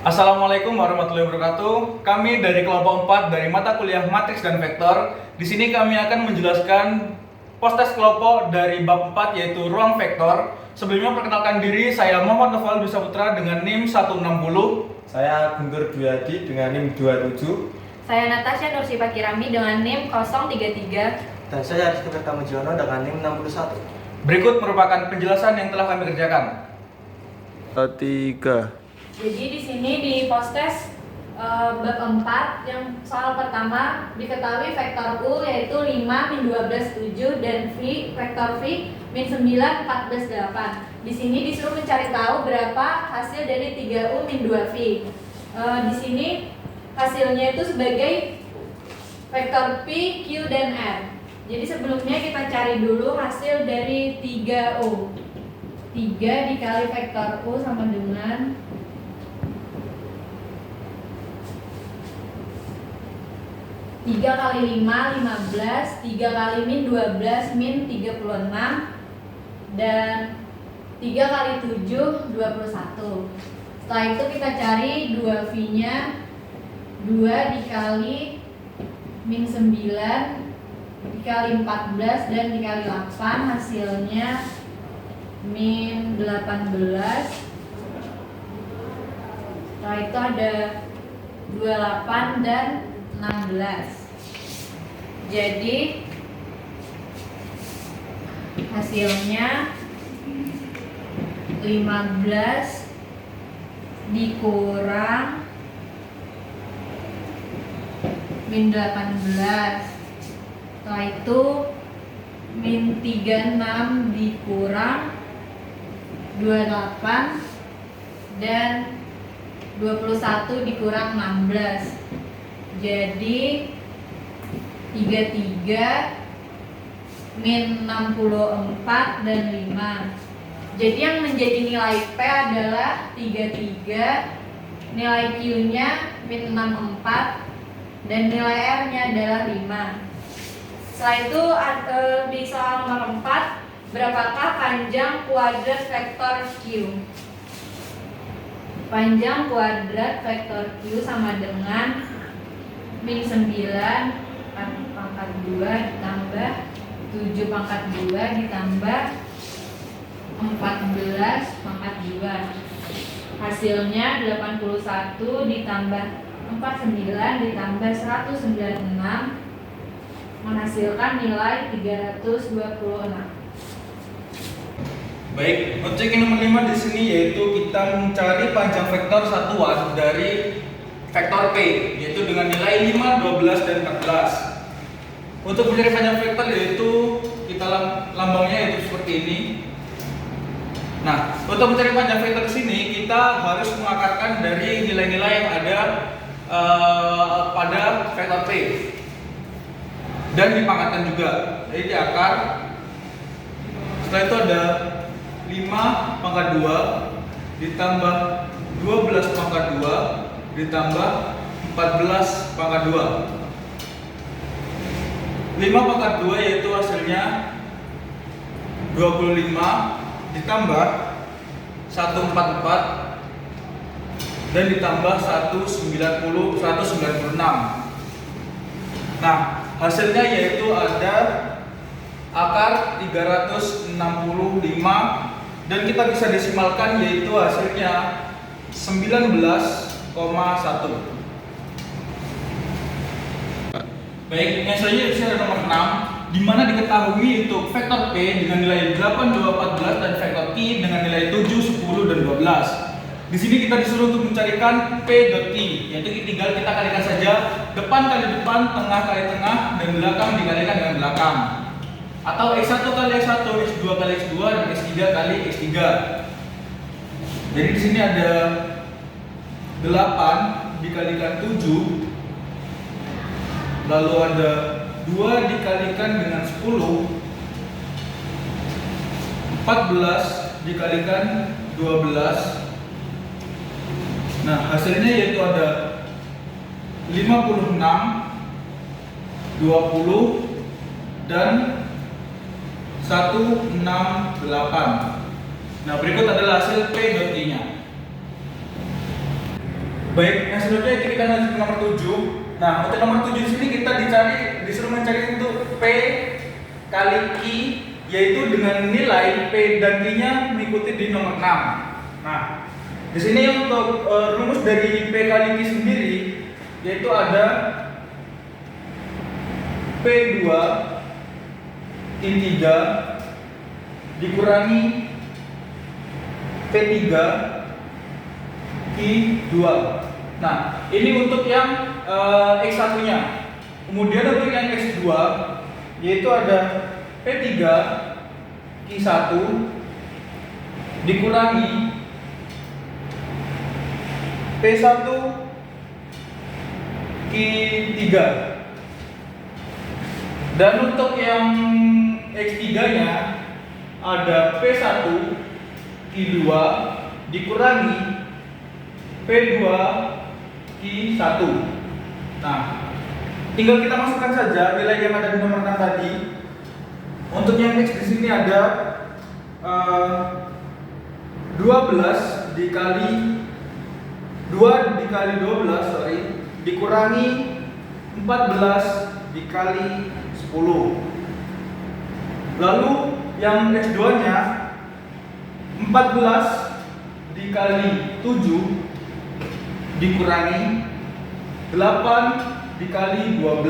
Assalamualaikum warahmatullahi wabarakatuh. Kami dari kelompok 4 dari mata kuliah Matriks dan Vektor. Di sini kami akan menjelaskan postes kelompok dari bab 4 yaitu ruang vektor. Sebelumnya perkenalkan diri, saya Muhammad Noval Dwi Saputra dengan NIM 160. Saya Guntur Dwiadi dengan NIM 27. Saya Natasha Nursifa Kirami dengan NIM 033. Dan saya Rizky Bertamujono dengan NIM 61. Berikut merupakan penjelasan yang telah kami kerjakan. 3. Jadi di sini di postes bab 4 yang soal pertama diketahui vektor U yaitu 5 min 12 7 dan V vektor V min 9 14 8. Di sini disuruh mencari tahu berapa hasil dari 3U min 2V. Di sini hasilnya itu sebagai vektor P, Q dan R. Jadi sebelumnya kita cari dulu hasil dari 3U. 3 dikali vektor U sama dengan 3 kali 5, 15, 3 kali min 12, min 36, dan 3 kali 7, 21. Setelah itu kita cari 2V nya, 2 dikali min 9 dikali 14 dan dikali 8, hasilnya min 18. Setelah itu ada 28 dan 16. Jadi hasilnya 15 dikurang min 18. Setelah itu min 36 dikurang 28 dan 21 dikurang 16. Jadi 33 min 64 dan 5. Jadi yang menjadi nilai P adalah 33, nilai Q nya min 64 dan nilai R nya adalah 5. Setelah itu di soal nomor 4, berapakah panjang kuadrat vektor Q? Panjang kuadrat vektor Q sama dengan min 9 pangkat 2 ditambah 7 pangkat 2 ditambah 14 pangkat 2. Hasilnya 81 ditambah 49 ditambah 196 menghasilkan nilai 326. Baik, untuk checking nomor 5 di sini yaitu kita mencari panjang vektor satuan dari vektor P yaitu dengan nilai 5, 12 dan 14. Untuk mencari panjang vektor yaitu kita lambangnya yaitu seperti ini. Nah, untuk mencari panjang vektor di sini kita harus mengakarkan dari nilai-nilai yang ada pada vektor P dan dipangkatkan juga. Jadi di akar. Setelah itu ada 5 pangkat 2 ditambah 12 pangkat 2 ditambah 14 pangkat 2. 5 pangkat 2 yaitu hasilnya 25 ditambah 144 dan ditambah 196. Nah, hasilnya yaitu ada akar 365 dan kita bisa desimalkan yaitu hasilnya 19,1. Baik, yang selanjutnya di sini ada nomor 6 di mana diketahui untuk vektor P dengan nilai 8, 2, 14 dan vektor Q dengan nilai 7, 10 dan 12. Di sini kita disuruh untuk mencarikan P dot Q, yaitu tinggal kita kalikan saja depan kali depan, tengah kali tengah dan belakang dikalikan dengan belakang. Atau X1 kali X1, X2 kali X2 dan X3 kali X3. Jadi di sini ada 8 dikalikan 7. Lalu ada 2 dikalikan dengan 10, 14 dikalikan 12. Nah, hasilnya yaitu ada 56, 20 dan 168. Nah, berikut adalah hasil P dot I-nya. Baik, yang selanjutnya itu kita lanjut ke nomor 7. Nah, untuk nomor 7 di sini kita disuruh mencari untuk P kali Q, yaitu dengan nilai P dan Q-nya mengikuti di nomor 6. Nah, di sini untuk rumus dari P kali Q sendiri yaitu ada P2 Q3 dikurangi P3 Q2. Nah, ini untuk yang X1 nya. Kemudian untuk yang X2 yaitu ada P3 Q1 dikurangi P1 Q3. Dan untuk yang X3 nya ada P1 Q2 dikurangi P2 Q1. Nah, tinggal kita masukkan saja nilai yang ada di nomor 6 tadi. Untuk yang X di sini ada 12 dikali 2 dikali 12 dikurangi 14 dikali 10. Lalu yang X2 nya 14 dikali 7 dikurangi 8 dikali 12.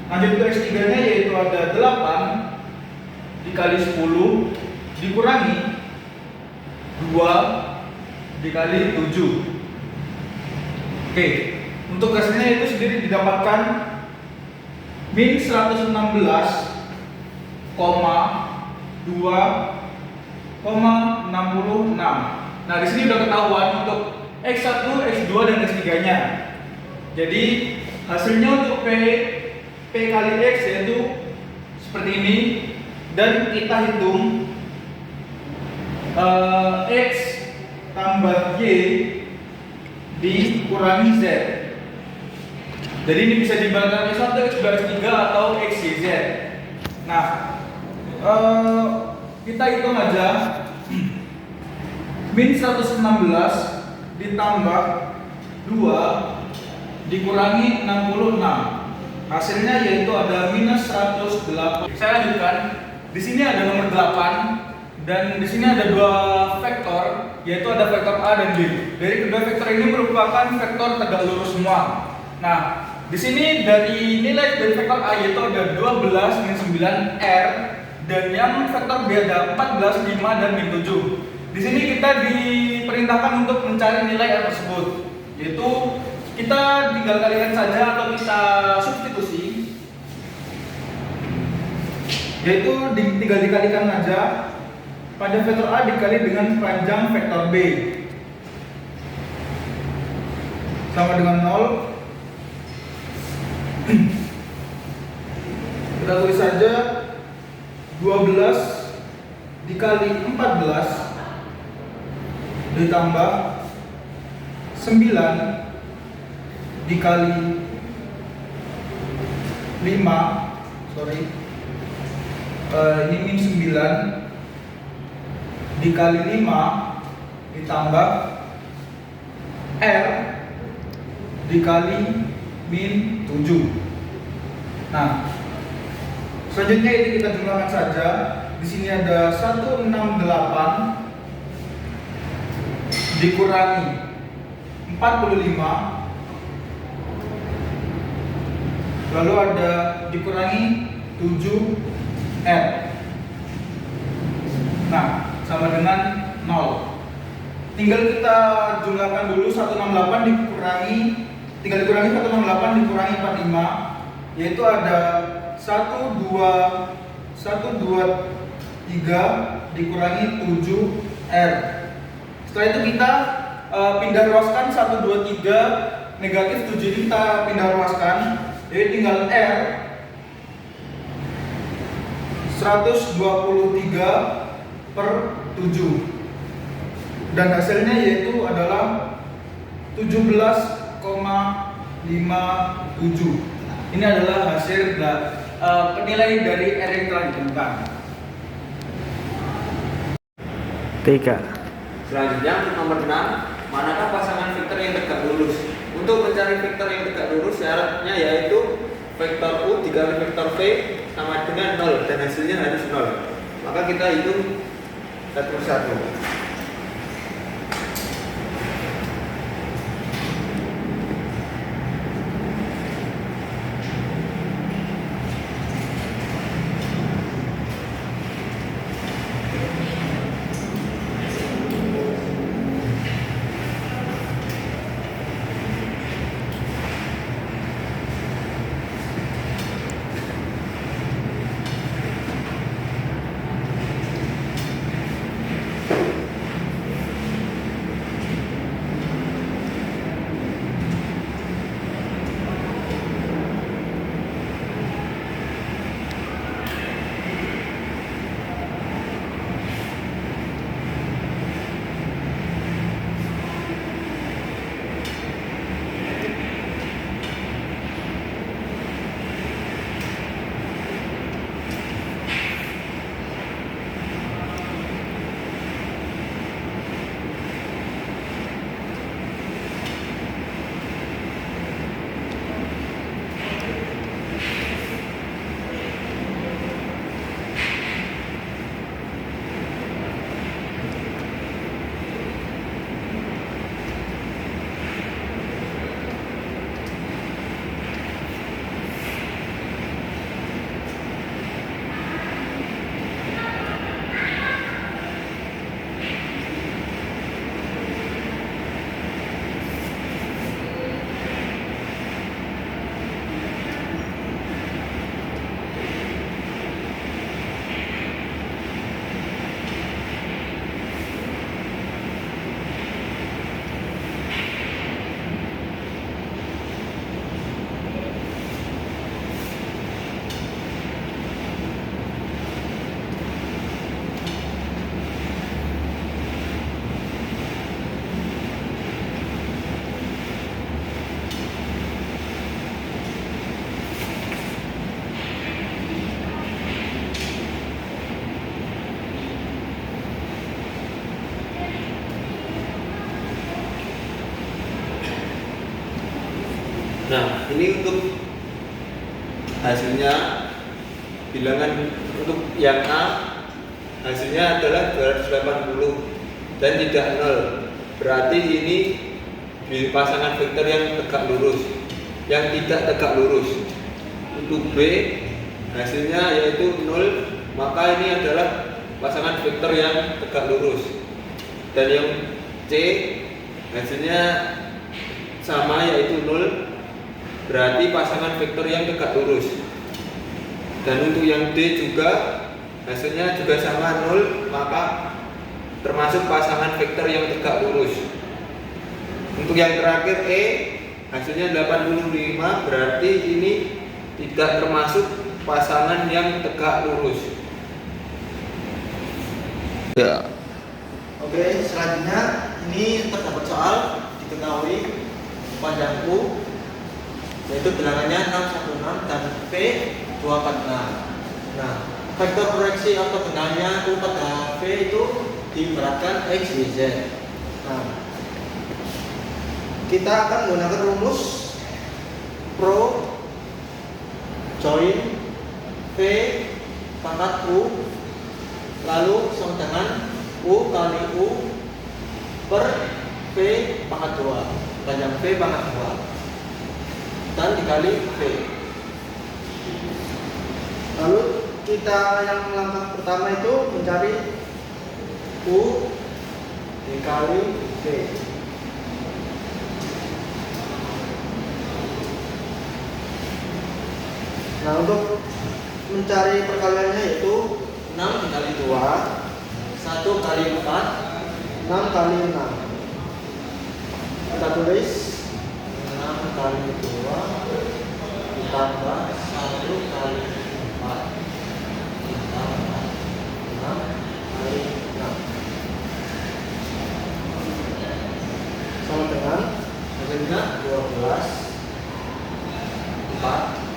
Lanjut ke X3 nya yaitu ada 8 dikali 10 dikurangi 2 dikali 7. Oke, untuk hasilnya itu sendiri didapatkan min 116,2,66. Nah, di sini udah ketahuan untuk X1, X2 dan X3-nya. Jadi, hasilnya untuk P kali X yaitu seperti ini, dan kita hitung X tambah Y dikurangi Z. Jadi ini bisa dibagikan X1, X2, X3 atau X, Y, Z. Nah, kita hitung aja min 116 ditambah 2 dikurangi 66. Hasilnya yaitu ada minus 108. Saya lanjutkan. Di sini ada nomor 8 dan di sini ada dua vektor, yaitu ada vektor A dan B. Dari kedua vektor ini merupakan vektor tegak lurus semua. Nah, di sini dari nilai dari vektor A yaitu ada 12 min 9 R, dan yang vektor B ada 14, 5 dan min 7. Di sini kita diperintahkan untuk mencari nilai R tersebut, yaitu kita tinggal kalikan saja atau kita substitusi, yaitu tinggal dikalikan aja pada vektor A dikali dengan panjang vektor B sama dengan 0. Kita tulis saja 12 dikali 14 ditambah 9 dikali 5, ini min 9 dikali 5 ditambah R dikali min 7. Nah, selanjutnya ini kita jumlahkan saja. Di sini ada 168 dikurangi 45, lalu ada dikurangi 7R. Nah, sama dengan 0. Tinggal kita jumlahkan dulu 168 dikurangi 45, yaitu ada 123 dikurangi 7R. Setelah itu kita pindah ruaskan 123 negatif 7 ini kita pindah ruaskan, jadi tinggal R 123 per 7, dan hasilnya yaitu adalah 17,57. Ini adalah hasil penilaian dari R yang telah ditemukan. 3. Selanjutnya nomor 6, manakah pasangan vektor yang tegak lurus? Untuk mencari vektor yang tegak lurus syaratnya yaitu vektor U dikali vektor V sama dengan 0 dan hasilnya harus 0. Maka kita hitung satu persatu. Nah, ini untuk hasilnya bilangan untuk yang A hasilnya adalah 280 dan tidak 0. Berarti ini di pasangan vektor yang tegak lurus, yang tidak tegak lurus. Untuk B hasilnya yaitu 0, maka ini adalah pasangan vektor yang tegak lurus. Dan yang C hasilnya sama yaitu 0, berarti pasangan vektor yang tegak lurus. Dan untuk yang D juga hasilnya juga sama 0, maka termasuk pasangan vektor yang tegak lurus. Untuk yang terakhir E hasilnya 85, berarti ini tidak termasuk pasangan yang tegak lurus. Ya. Oke, selanjutnya ini terdapat soal diketahui panjang U yaitu bilangannya 616 dan V 246. Nah, vektor proyeksi ortogonalnya U pada V itu diibaratkan X, Y, Z. Nah, kita akan menggunakan rumus pro join V pangkat U lalu sama dengan U kali U per V pangkat 2 panjang V pangkat 2 dan dikali V. Lalu kita yang langkah pertama itu mencari U dikali V. Nah, untuk mencari perkaliannya yaitu 6 dikali 2 1 kali 4 6 kali 6. Kita tulis 6 kali 2 ditambah 1 kali 4 ditambah 6 kali 6 sama dengan hasilnya 12 4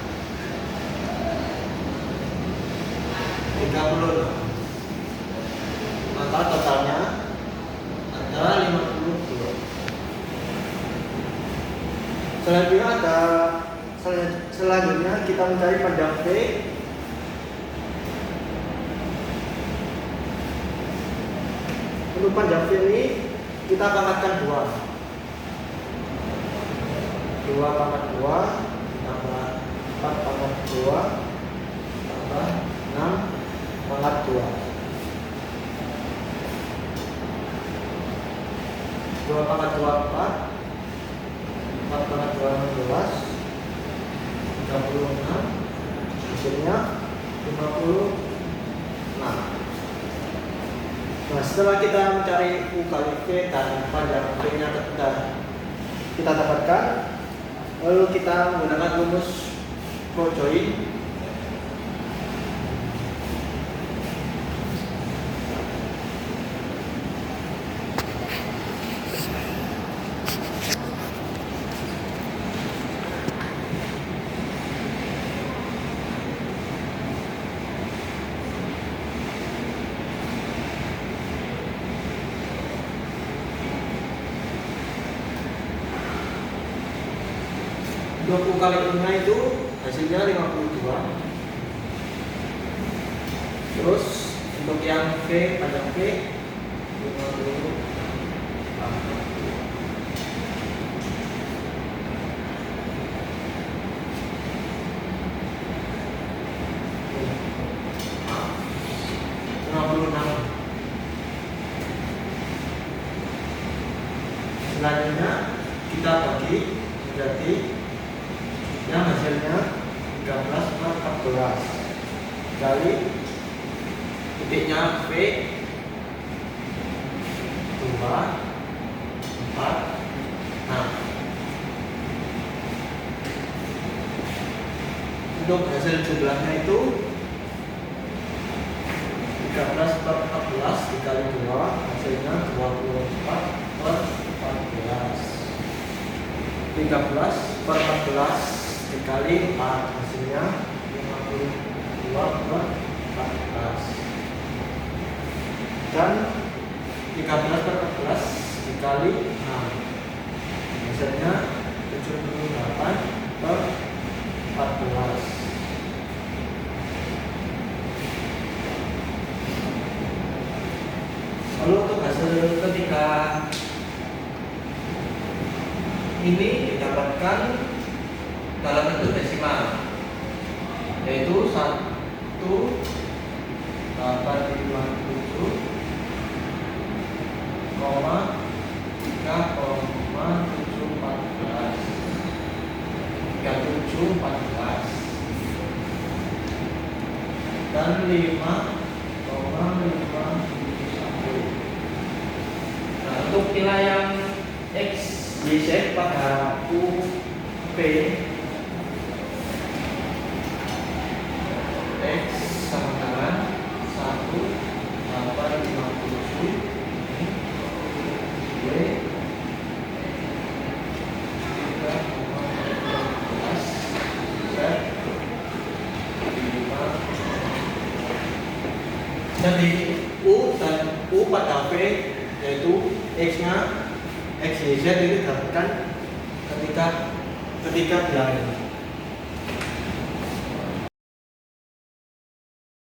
36. Maka totalnya Selanjutnya kita mencari panjang V. Untuk panjang V ini kita pangkatkan 2 pangkat 2 tambah 4 pangkat 2 tambah 6 pangkat 2. 2 pangkat 2 4 pangkat 2 16 36, hasilnya 56. Nah, setelah kita mencari U kali V dan panjang V nya kita dapatkan, lalu kita menggunakan rumus co-join. U kali U-nya itu hasilnya 52. Terus untuk yang V, panjang V 50. Selanjutnya kita bagi menjadi yang hasilnya 13 per 14 kali titiknya V 2 4 6. Untuk hasil jumlahnya itu 13 per 14 dikali 2 hasilnya 24 per 14. 13 per 14 dikali 4 hasilnya 52 per 14. Dan 13 per 14 dikali 6 hasilnya 78 per 14. Lalu untuk hasil ketiga ini didapatkan dalam bentuk desimal, yaitu 1,3,714 dan 5,571. Nah, untuk nilai yang X, Y, Z pada U, P, X sama dengan 1,857, Y 3,14, Z 5. Jadi U dan U pada V yaitu X nya X, Y, Z itu didapatkan ketika bilangan